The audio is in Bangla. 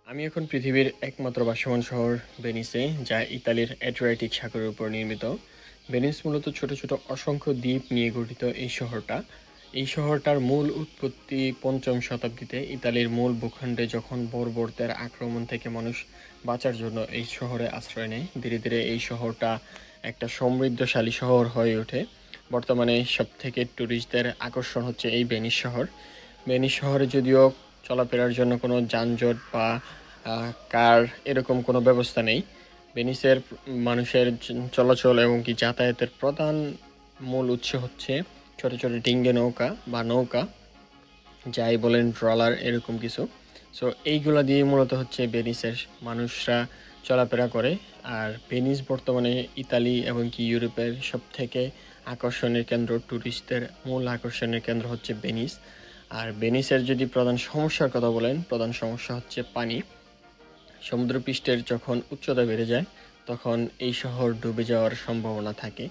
আমি এখন পৃথিবীর একমাত্র ভাসমান শহর ভেনিসে, যা ইতালির অ্যাড্রিয়াটিক সাগরের উপর নির্মিত। ভেনিস মূলত ছোট ছোট অসংখ্য দ্বীপ নিয়ে গঠিত এই শহরটা। এই শহরটার মূল উৎপত্তি পঞ্চম শতাব্দীতে ইতালির মূল ভূখণ্ডে, যখন বর্বরদের আক্রমণ থেকে মানুষ বাঁচার জন্য এই শহরে আশ্রয় নেয়। ধীরে ধীরে এই শহরটা একটা সমৃদ্ধশালী শহর হয়ে ওঠে। বর্তমানে সব থেকে ট্যুরিস্টদের আকর্ষণ হচ্ছে এই ভেনিস শহর। ভেনিস শহরে যদিও চলাফেরার জন্য কোনো যানজট বা কার এরকম কোনো ব্যবস্থা নেই। ভেনিসের মানুষের চলাচল এবং কি যাতায়াতের প্রধান মূল উৎস হচ্ছে ছোট ছোট ডিঙ্গে নৌকা বা নৌকা, যাই বলেন ট্রলার এরকম কিছু। সো এইগুলা দিয়ে মূলত হচ্ছে ভেনিসের মানুষরা চলাফেরা করে। আর ভেনিস বর্তমানে ইতালি এবং কি ইউরোপের সব থেকে আকর্ষণের কেন্দ্র, ট্যুরিস্টদের মূল আকর্ষণের কেন্দ্র হচ্ছে ভেনিস। আর ভেনিসের যদি প্রধান সমস্যার কথা বলেন, প্রধান সমস্যা হচ্ছে পানি। সমুদ্রপৃষ্ঠের যখন উচ্চতা বেড়ে যায়, তখন এই শহর ডুবে যাওয়ার সম্ভাবনা থাকে।